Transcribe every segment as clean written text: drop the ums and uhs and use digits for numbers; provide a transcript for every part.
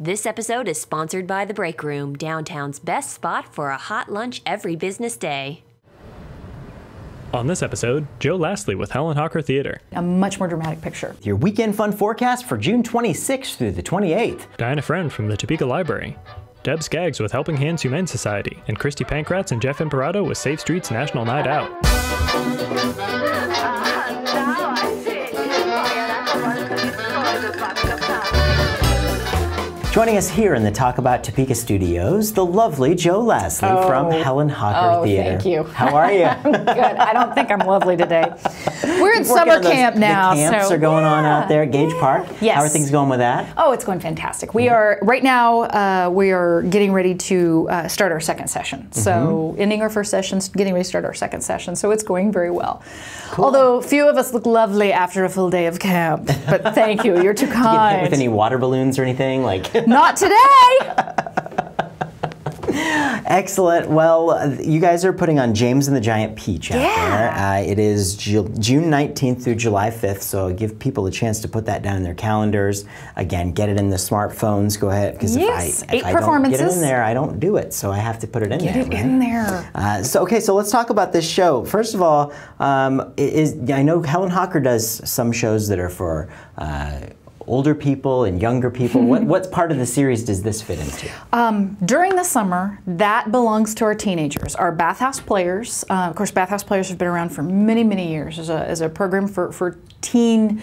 This episode is sponsored by The Break Room, downtown's best spot for a hot lunch every business day. On this episode, Joe Lassley with Helen Hocker Theater. A much more dramatic picture. Your weekend fun forecast for June 26th through the 28th. Diana Friend from the Topeka Library. Deb Skaggs with Helping Hands Humane Society. And Kristi Pankratz and Jeff Imparato with Safe Streets National Night Out. Joining us here in the Talk About Topeka studios, the lovely Joe Lassley from Helen Hocker Theater. Thank you. How are you? I'm good. I don't think I'm lovely today. We're in summer camp now. The camps are going on out there at Gage Park. Yes. How are things going with that? Oh, it's going fantastic. We are, right now, we are getting ready to start our second session. So ending our first session, getting ready to start our second session. So it's going very well. Cool. Although few of us look lovely after a full day of camp. But thank you. You're too kind. Did you get hit with any water balloons or anything? Not today! Excellent. Well, you guys are putting on James and the Giant Peach out there. It is June 19th through July 5th, so give people a chance to put that down in their calendars. Again, get it in the smartphones. Go ahead, because if I don't get it in there, I don't do it, so I have to put it in there. Get it in there. So let's talk about this show. First of all, I know Helen Hocker does some shows that are for older people and younger people. What part of the series does this fit into? During the summer, that belongs to our teenagers, our Bathhouse Players. Of course, Bathhouse Players have been around for many, many years as a program for teenagers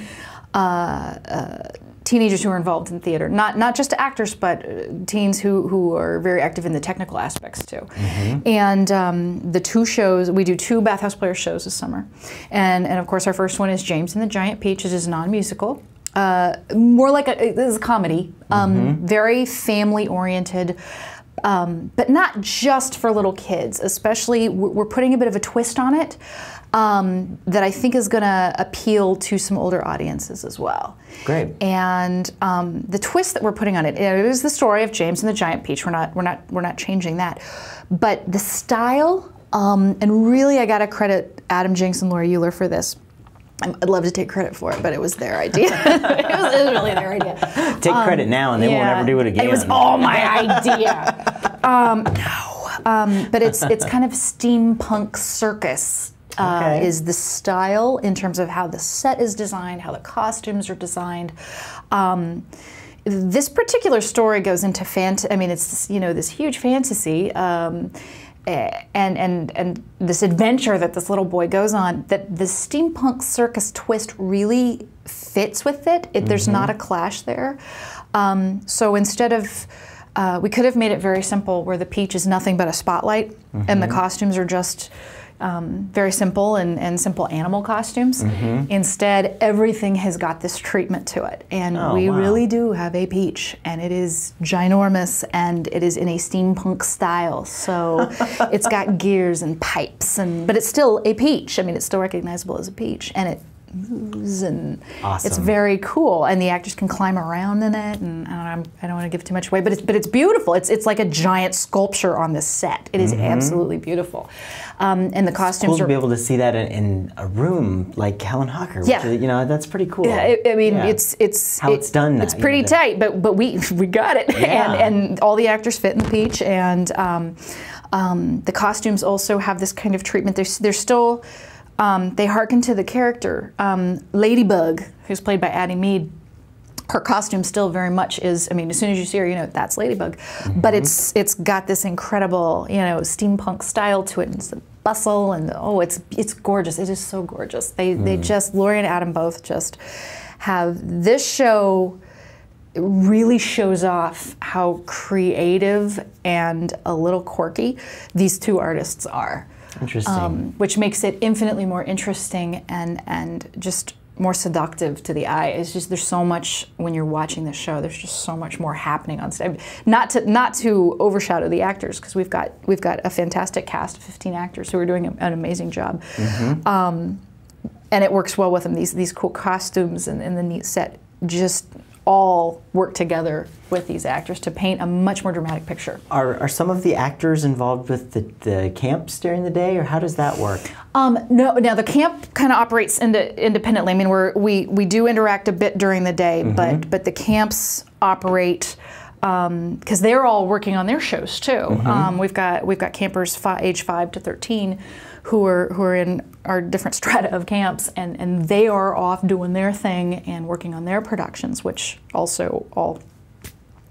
who are involved in theater. Not just actors, but teens who are very active in the technical aspects too. And the two shows, we do two Bathhouse Players shows this summer. And of course, our first one is James and the Giant Peach. It is non-musical. More like this is a comedy, very family-oriented, but not just for little kids. Especially, we're putting a bit of a twist on it that I think is going to appeal to some older audiences as well. Great. And the twist that we're putting on it is the story of James and the Giant Peach. We're not changing that, but the style, and really, I got to credit Adam Jenks and Laura Euler for this. I'd love to take credit for it, but it was their idea. it was really their idea. Take credit now, and they won't ever do it again. It was all my idea. But it's kind of steampunk circus. Is the style in terms of how the set is designed, how the costumes are designed. This particular story goes into fantasy. I mean, it's this huge fantasy. And this adventure that this little boy goes on, that the steampunk circus twist really fits with it. There's not a clash there. So instead of, we could have made it very simple, where the peach is nothing but a spotlight, and the costumes are just very simple and simple animal costumes. Instead, everything has got this treatment to it. And we really do have a peach, and it is ginormous, and it is in a steampunk style. So it's got gears and pipes, but it's still a peach. I mean, it's still recognizable as a peach, and it moves, and it's very cool. And the actors can climb around in it, and I don't want to give too much away, but it's beautiful. It's like a giant sculpture on the set. It is absolutely beautiful. And the costumes it's cool to be able to see that in a room like Helen Hocker. Which is, that's pretty cool. Yeah, I mean, it's how it's done. It's pretty tight, but we got it, and all the actors fit in the peach, and the costumes also have this kind of treatment. They're still. They hearken to the character. Ladybug, who's played by Addie Mead, her costume still very much is, I mean, as soon as you see her, that's Ladybug. But it's got this incredible, steampunk style to it. And it's the bustle, and it's gorgeous. It is so gorgeous. They just, Lori and Adam both just have, this show really shows off how creative and a little quirky these two artists are. Interesting. Which makes it infinitely more interesting and just more seductive to the eye. It's just, there's so much, when you're watching the show, there's just so much more happening on stage. Not to overshadow the actors, because we've got a fantastic cast of 15 actors who are doing an amazing job. And it works well with them. These cool costumes and the neat set just all work together with these actors to paint a much more dramatic picture. Are some of the actors involved with the camps during the day, or how does that work? No, now the camp kind of operates independently. I mean, we do interact a bit during the day, but the camps operate because they're all working on their shows too. We've got campers age 5 to 13 who are in our different strata of camps, and they are off doing their thing and working on their productions, which also all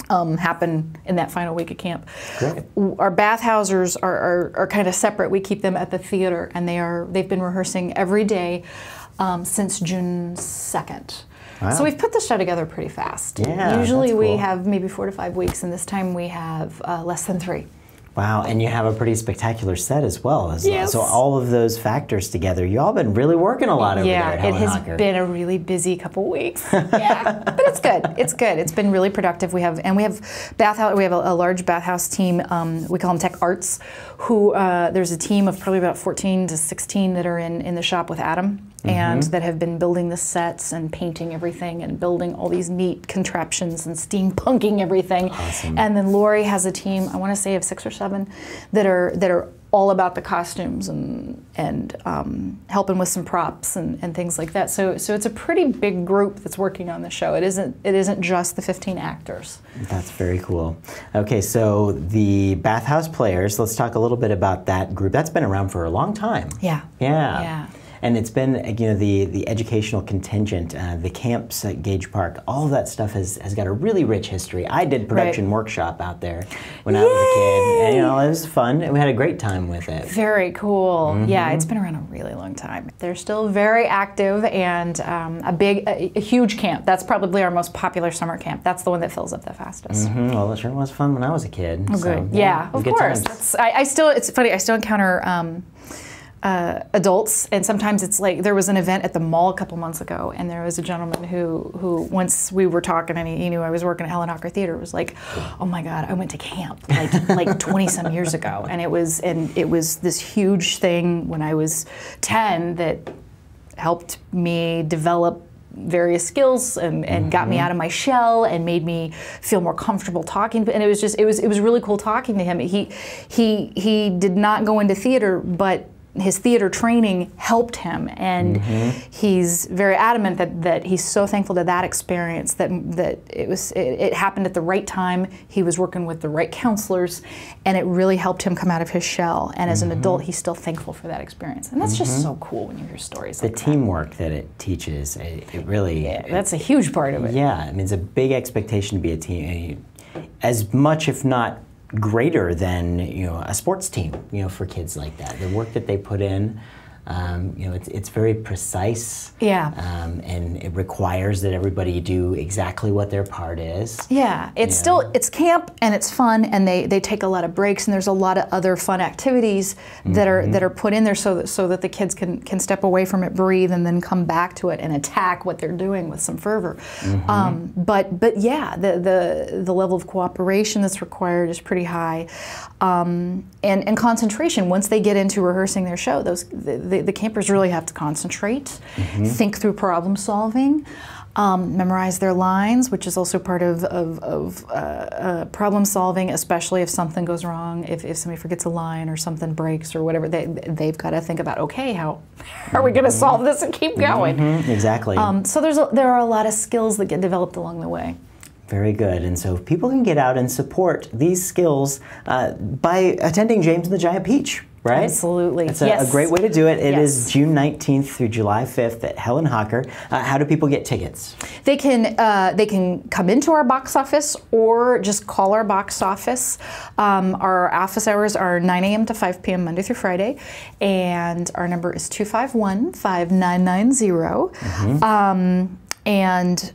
happen in that final week of camp. Great. Our bathhousers are kind of separate. We keep them at the theater, and they've been rehearsing every day since June 2nd. Wow. So we've put the show together pretty fast. Yeah, Usually that's we cool. have maybe 4 to 5 weeks, and this time we have less than 3. Wow, and you have a pretty spectacular set as well. Yes. So all of those factors together, you all been really working a lot over there at Yeah, it Helen has Hocker. been a really busy couple weeks. Yeah, but it's good. It's good. It's been really productive. We have bathhouse. We have a large bathhouse team. We call them Tech Arts. Who there's a team of probably about 14 to 16 that are in the shop with Adam. And that have been building the sets and painting everything and building all these neat contraptions and steampunking everything. Awesome. And then Lori has a team, I want to say of 6 or 7, that are all about the costumes and helping with some props and things like that. So it's a pretty big group that's working on the show. It isn't just the 15 actors. That's very cool. Okay, so the Bathhouse Players, let's talk a little bit about that group. That's been around for a long time. Yeah. Yeah. Yeah. And it's been, the educational contingent, the camps at Gage Park, all of that stuff has got a really rich history. I did production workshop out there when I was a kid, and it was fun, and we had a great time with it. Very cool. Yeah, it's been around a really long time. They're still very active, and a huge camp. That's probably our most popular summer camp. That's the one that fills up the fastest. Well, it sure was fun when I was a kid. Oh, so, good. Yeah, of good course. times. It's funny, I still encounter adults, and sometimes it's like there was an event at the mall a couple months ago, and there was a gentleman who once we were talking and he knew I was working at Helen Hocker Theater, was like, oh my God, I went to camp like 20 some years ago, and it was this huge thing when I was 10 that helped me develop various skills and got me out of my shell and made me feel more comfortable talking. And it was really cool talking to him. He did not go into theater, but his theater training helped him, and he's very adamant that he's so thankful to that experience, that it happened at the right time. He was working with the right counselors, and it really helped him come out of his shell. And as an adult, he's still thankful for that experience. And that's just so cool when you hear stories like that. The teamwork that it teaches, it really... Yeah, that's a huge part of it. Yeah, I mean, it's a big expectation to be a team, as much, if not greater than a sports team, for kids like that. The work that they put in, it's very precise. Yeah. And it requires that everybody do exactly what their part is. Yeah, it's camp and it's fun, and they take a lot of breaks, and there's a lot of other fun activities that are put in there so that the kids can step away from it, breathe, and then come back to it and attack what they're doing with some fervor. But yeah, the level of cooperation that's required is pretty high, and concentration. Once they get into rehearsing their show, the campers really have to concentrate, think through problem solving, memorize their lines, which is also part of problem solving, especially if something goes wrong, if somebody forgets a line or something breaks or whatever. They've got to think about, okay, how are we going to solve this and keep going? Exactly. So there are a lot of skills that get developed along the way. Very good. And so people can get out and support these skills by attending James and the Giant Peach, right? Absolutely. It's a great way to do it. It is Yes. June 19th through July 5th at Helen Hocker. How do people get tickets? They can come into our box office or just call our box office. Our office hours are 9 a.m. to 5 p.m. Monday through Friday, and our number is 251-5990. And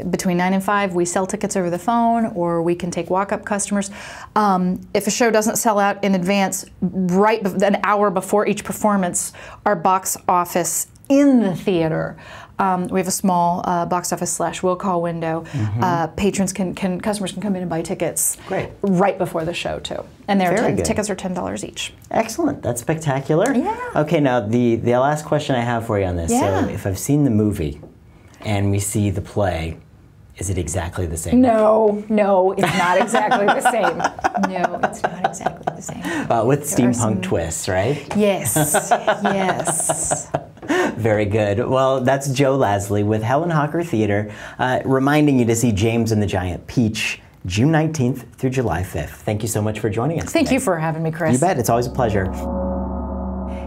between 9 and 5, we sell tickets over the phone, or we can take walk-up customers. If a show doesn't sell out in advance, an hour before each performance, our box office in the theater, we have a small box office / will call window. Customers can come in and buy tickets right before the show too, and tickets are $10 each. Excellent. That's spectacular. Yeah. Okay, now the last question I have for you on this. Yeah. So if I've seen the movie and we see the play, is it exactly the same? No, it's not exactly the same. No, it's not exactly the same. With steampunk twists, right? Yes, yes. Very good. Well, that's Joe Lassley with Helen Hocker Theater, reminding you to see James and the Giant Peach June 19th through July 5th. Thank you so much for joining us Thank today. you for having me, Chris. You bet. It's always a pleasure.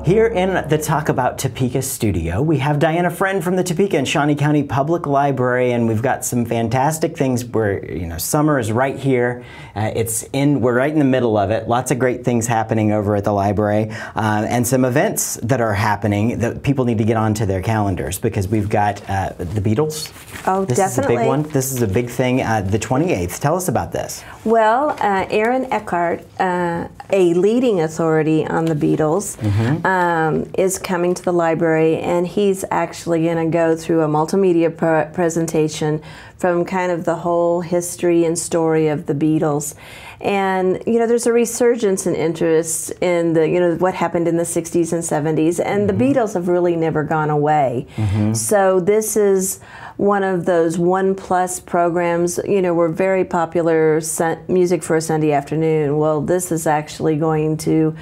Here in the Talk About Topeka studio, we have Diana Friend from the Topeka and Shawnee County Public Library, and we've got some fantastic things where, summer is right here. We're right in the middle of it. Lots of great things happening over at the library, and some events that are happening that people need to get onto their calendars, because we've got the Beatles. Oh, this definitely. Is a big one. This is a big thing, the 28th. Tell us about this. Well, Aaron Eckhart, a leading authority on the Beatles, is coming to the library, and he's actually going to go through a multimedia presentation from kind of the whole history and story of the Beatles. And there's a resurgence in interest in the what happened in the 60s and 70s, and the Beatles have really never gone away. So this is one of those 1+ programs. Were very popular music for a Sunday afternoon. Well, this is actually going to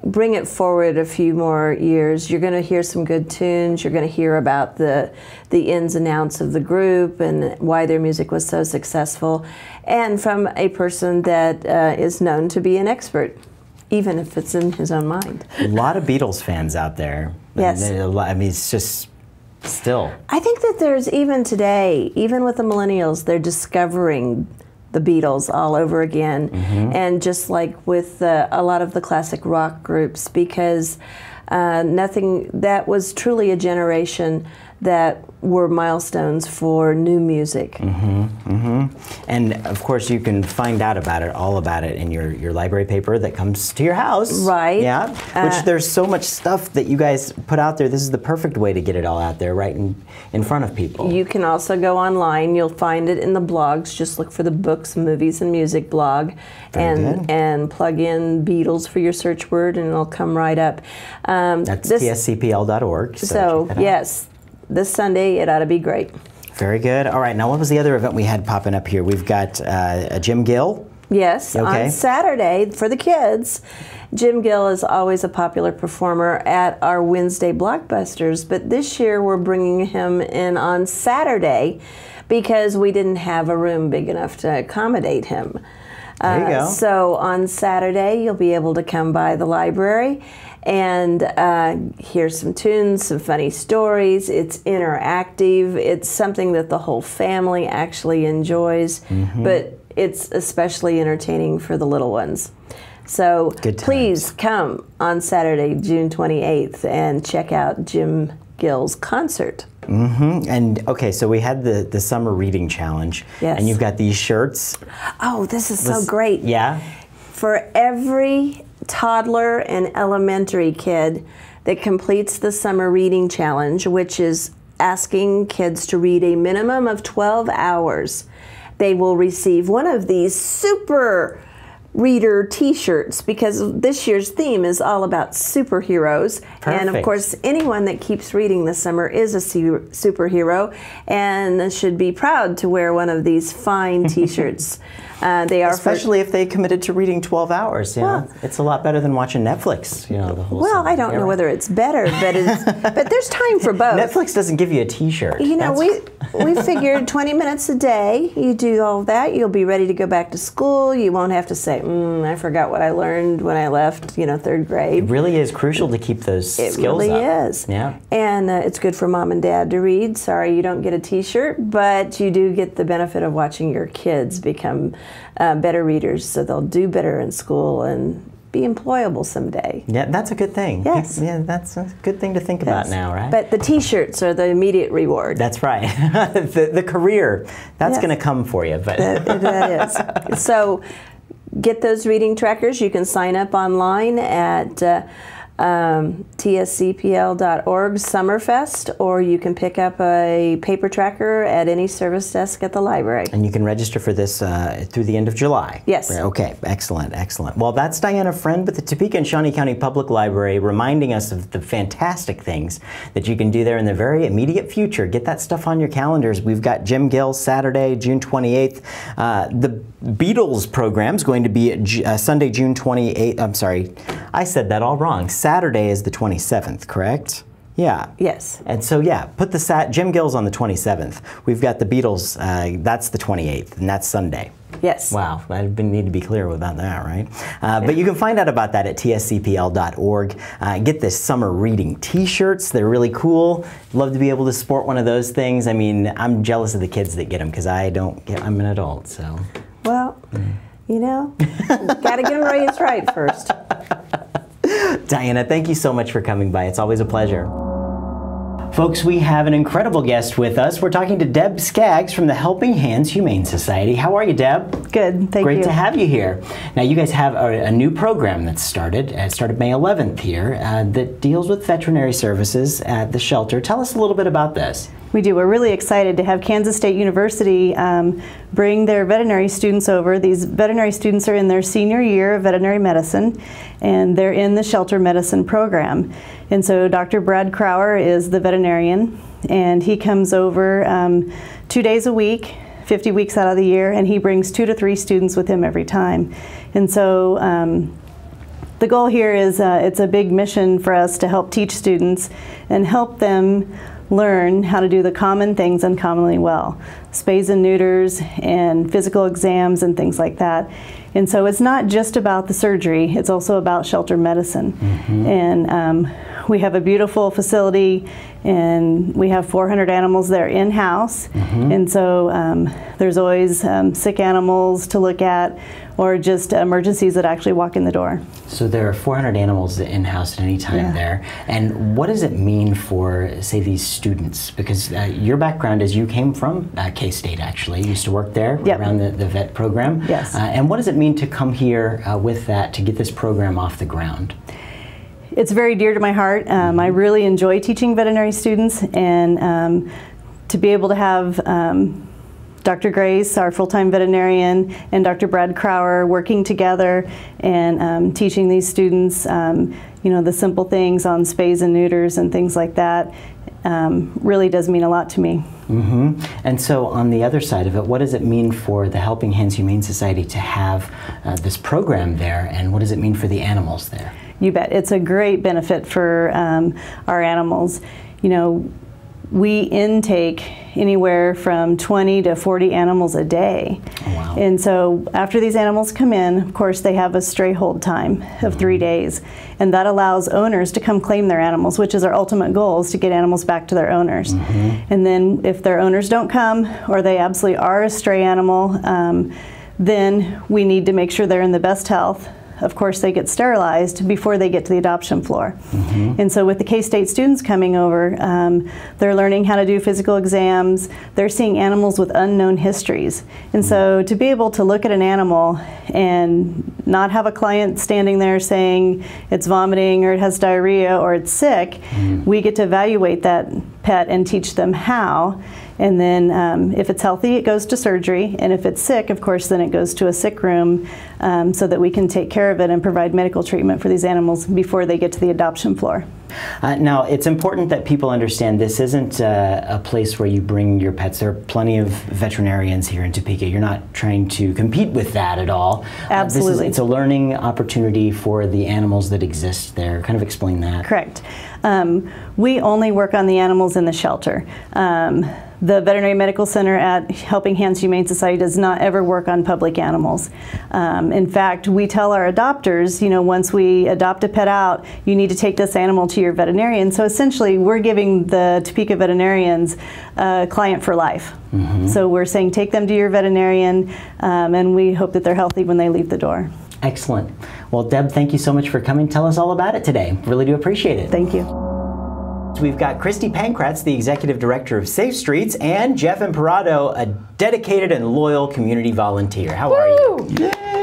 bring it forward a few more years. You're going to hear some good tunes. You're going to hear about the ins and outs of the group and why their music was so successful, and from a person that is known to be an expert, even if it's in his own mind. A lot of Beatles fans out there. Yes. I mean, it's just still. I think that there's, even today, even with the millennials, they're discovering the Beatles all over again, and just like with a lot of the classic rock groups, because that was truly a generation that were milestones for new music. And of course, you can find out all about it in your library paper that comes to your house. Right. Yeah. Which there's so much stuff that you guys put out there. This is the perfect way to get it all out there, right in front of people. You can also go online. You'll find it in the blogs. Just look for the Books, Movies, and Music blog, and plug in Beatles for your search word, and it'll come right up. That's tscpl.org. So yes. This Sunday, it ought to be great. Very good. All right, now what was the other event we had popping up here? We've got Jim Gill. Yes, okay. On Saturday for the kids. Jim Gill is always a popular performer at our Wednesday Blockbusters, but this year we're bringing him in on Saturday because we didn't have a room big enough to accommodate him. There you go. So on Saturday, you'll be able to come by the library and hear some tunes, some funny stories. It's interactive. It's something that the whole family actually enjoys, but it's especially entertaining for the little ones. So please come on Saturday, June 28th, and check out Jim Gill's concert. And okay, so we had the summer reading challenge, and you've got these shirts. Oh, this is so great. Yeah. For every toddler and elementary kid that completes the summer reading challenge, which is asking kids to read a minimum of 12 hours, they will receive one of these super reader t-shirts, because this year's theme is all about superheroes. Perfect. And of course, anyone that keeps reading this summer is a superhero and should be proud to wear one of these fine t-shirts. They are especially if they committed to reading 12 hours. Well, it's a lot better than watching Netflix. The whole summer. I don't know whether it's better, but there's time for both. Netflix doesn't give you a t-shirt. We figured 20 minutes a day. You do all that, you'll be ready to go back to school. You won't have to say, I forgot what I learned when I left, third grade. It really is crucial to keep those skills up. It really is. Yeah. And it's good for mom and dad to read. Sorry you don't get a t-shirt, but you do get the benefit of watching your kids become better readers, so they'll do better in school and be employable someday. Yeah, that's a good thing. Yes. Yeah, that's a good thing to think about now, right? But the t-shirts are the immediate reward. That's right. the career, that's going to come for you. But that is. So get those reading trackers. You can sign up online at tscpl.org Summerfest, or you can pick up a paper tracker at any service desk at the library. And you can register for this through the end of July. Yes. Okay, excellent, excellent. Well, that's Diana Friend with the Topeka and Shawnee County Public Library, reminding us of the fantastic things that you can do there in the very immediate future. Get that stuff on your calendars. We've got Jim Gill Saturday, June 28th. The Beatles program's going to be Sunday, June 28th. I'm sorry, I said that all wrong. Saturday is the 27th, correct? Yeah. Yes. And so, yeah, put the Jim Gill's on the 27th. We've got the Beatles, that's the 28th, and that's Sunday. Yes. Wow, I need to be clear about that, right? But you can find out about that at tscpl.org. Get the summer reading t-shirts. They're really cool. Love to be able to sport one of those things. I mean, I'm jealous of the kids that get them because I don't get, I'm an adult, so. Well, you know, got to get them raised right first. Diana, thank you so much for coming by. It's always a pleasure. Folks, we have an incredible guest with us. We're talking to Deb Skaggs from the Helping Hands Humane Society. How are you, Deb? Good, thank you. Great to have you here. Now, you guys have a new program that's started. It started May 11th here that deals with veterinary services at the shelter. Tell us a little bit about this. We do. We're really excited to have Kansas State University bring their veterinary students over. These veterinary students are in their senior year of veterinary medicine, and they're in the shelter medicine program. And so Dr. Brad Crower is the veterinarian, and he comes over 2 days a week, 50 weeks out of the year, and he brings 2 to 3 students with him every time. And so the goal here is it's a big mission for us to help teach students and help them learn how to do the common things uncommonly well, spays and neuters and physical exams and things like that. And so it's not just about the surgery, it's also about shelter medicine. And we have a beautiful facility, and we have 400 animals there in-house. And so there's always sick animals to look at, or just emergencies that actually walk in the door. So there are 400 animals in-house at any time there. And what does it mean for, say, these students? Because your background is you came from K-State, actually. You used to work there around the vet program. Yes. And what does it mean to come here with that, to get this program off the ground? It's very dear to my heart. I really enjoy teaching veterinary students, and to be able to have Dr. Grace, our full-time veterinarian, and Dr. Brad Crower working together and teaching these students, you know, the simple things on spays and neuters and things like that, really does mean a lot to me. And so on the other side of it, what does it mean for the Helping Hands Humane Society to have this program there, and what does it mean for the animals there? You bet. It's a great benefit for our animals. You know, we intake anywhere from 20 to 40 animals a day. Oh, wow. And so after these animals come in, of course, they have a stray hold time of 3 days. And that allows owners to come claim their animals, which is our ultimate goal, is to get animals back to their owners. And then if their owners don't come, or they absolutely are a stray animal, then we need to make sure they're in the best health. Of course, they get sterilized before they get to the adoption floor. And so with the K-State students coming over, they're learning how to do physical exams. They're seeing animals with unknown histories. And so to be able to look at an animal and not have a client standing there saying it's vomiting or it has diarrhea or it's sick, we get to evaluate that pet and teach them how. And then if it's healthy, it goes to surgery. And if it's sick, of course, then it goes to a sick room so that we can take care of it and provide medical treatment for these animals before they get to the adoption floor. Now, it's important that people understand this isn't a place where you bring your pets. There are plenty of veterinarians here in Topeka. You're not trying to compete with that at all. Absolutely. It's a learning opportunity for the animals that exist there. Kind of explain that. Correct. We only work on the animals in the shelter. The Veterinary Medical Center at Helping Hands Humane Society does not ever work on public animals. In fact, we tell our adopters, you know, once we adopt a pet out, you need to take this animal to your veterinarian. So essentially, we're giving the Topeka veterinarians a client for life. So we're saying take them to your veterinarian, and we hope that they're healthy when they leave the door. Excellent. Well, Deb, thank you so much for coming. Tell us all about it today. Really do appreciate it. Thank you. We've got Kristi Pankratz, the Executive Director of Safe Streets, and Jeff Imparato, a dedicated and loyal community volunteer. How are you?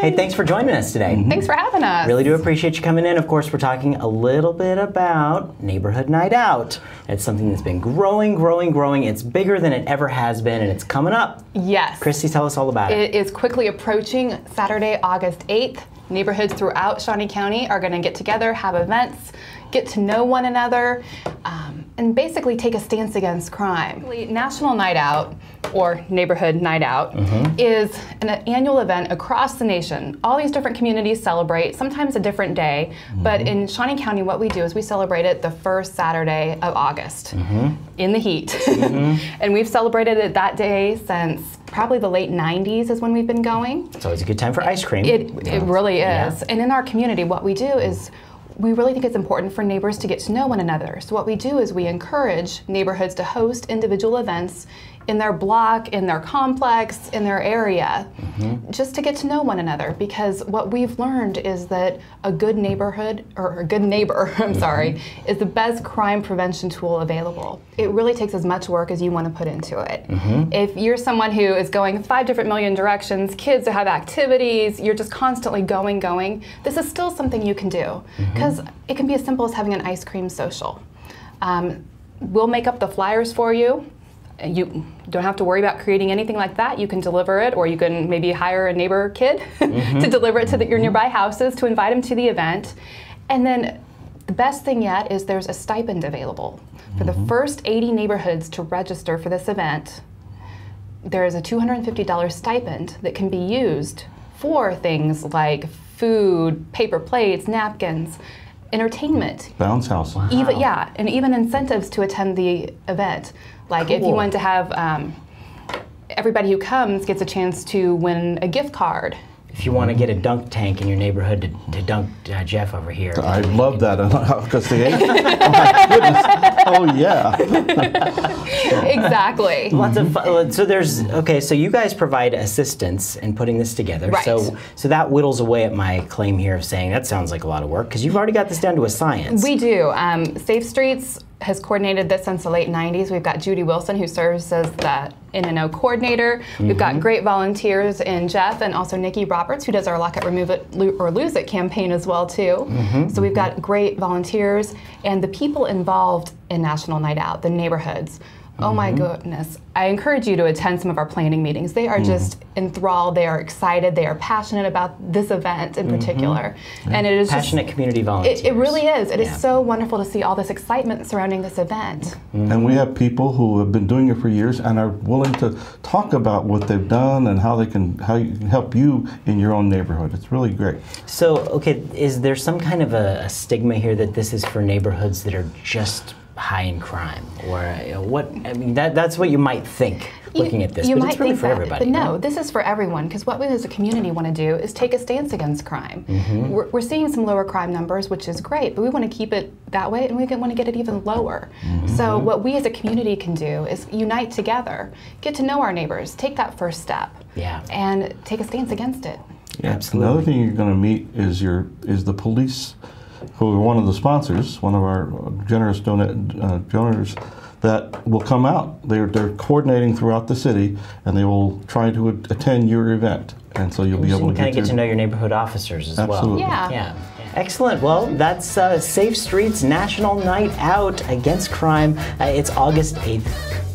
Hey, thanks for joining us today. Thanks for having us. Really do appreciate you coming in. Of course, we're talking a little bit about Neighborhood Night Out. It's something that's been growing. It's bigger than it ever has been, and it's coming up. Yes. Kristi, tell us all about it. It is quickly approaching Saturday, August 8th. Neighborhoods throughout Shawnee County are going to get together, have events, get to know one another, and basically take a stance against crime. National Night Out or Neighborhood Night Out, is an annual event across the nation. All these different communities celebrate, sometimes a different day, but in Shawnee County what we do is we celebrate it the first Saturday of August in the heat. And we've celebrated it that day since probably the late 90s is when we've been going. It's always a good time for ice cream. It really is. Yeah. And in our community what we do is we really think it's important for neighbors to get to know one another. So what we do is we encourage neighborhoods to host individual events in their block, in their complex, in their area, just to get to know one another. Because what we've learned is that a good neighborhood, or a good neighbor, I'm sorry, is the best crime prevention tool available. It really takes as much work as you want to put into it. If you're someone who is going 5 different million directions, kids that have activities, you're just constantly going, this is still something you can do. Because it can be as simple as having an ice cream social. We'll make up the flyers for you. You don't have to worry about creating anything like that. You can deliver it, or you can maybe hire a neighbor kid to deliver it to your nearby houses to invite them to the event. And then the best thing yet is there's a stipend available. For the first 80 neighborhoods to register for this event, there is a $250 stipend that can be used for things like food, paper plates, napkins, entertainment. Bounce house. Wow. Even incentives to attend the event. Like if you wanted to have, everybody who comes gets a chance to win a gift card. If you want to get a dunk tank in your neighborhood to dunk Jeff over here. I love that, because the age, oh my goodness, oh yeah. Exactly. Lots of fun. So there's, so you guys provide assistance in putting this together. Right. So that whittles away at my claim here of saying that sounds like a lot of work, because you've already got this down to a science. We do. Safe Streets has coordinated this since the late 90s. We've got Judy Wilson, who serves as the N&O coordinator. We've got great volunteers in Jeff, and also Nikki Roberts, who does our Lock It, Remove It, or Lose It campaign as well, too. So we've got great volunteers, and the people involved in National Night Out, the neighborhoods. Oh my goodness. I encourage you to attend some of our planning meetings. They are just enthralled, they are excited, they are passionate about this event in particular. And it is passionate community volunteers. It really is. It is so wonderful to see all this excitement surrounding this event. And we have people who have been doing it for years and are willing to talk about what they've done and how you can help you in your own neighborhood. It's really great. So, is there some kind of a stigma here that this is for neighborhoods that are just high in crime, or what? I mean, that's what you might think looking at this, but it's really for everybody. But no, this is for everyone, because what we as a community want to do is take a stance against crime. We're seeing some lower crime numbers, which is great, but we want to keep it that way, and we want to get it even lower. So what we as a community can do is unite together, get to know our neighbors, take that first step, and take a stance against it. Yeah, absolutely. Another thing you're going to meet is the police, who are one of the sponsors, one of our generous donors that will come out. They're coordinating throughout the city, and they will try to attend your event, and so you'll be able to kind of get to know your neighborhood officers as well. Yeah. Excellent. Well, that's Safe Streets National Night Out Against Crime. It's August 8th.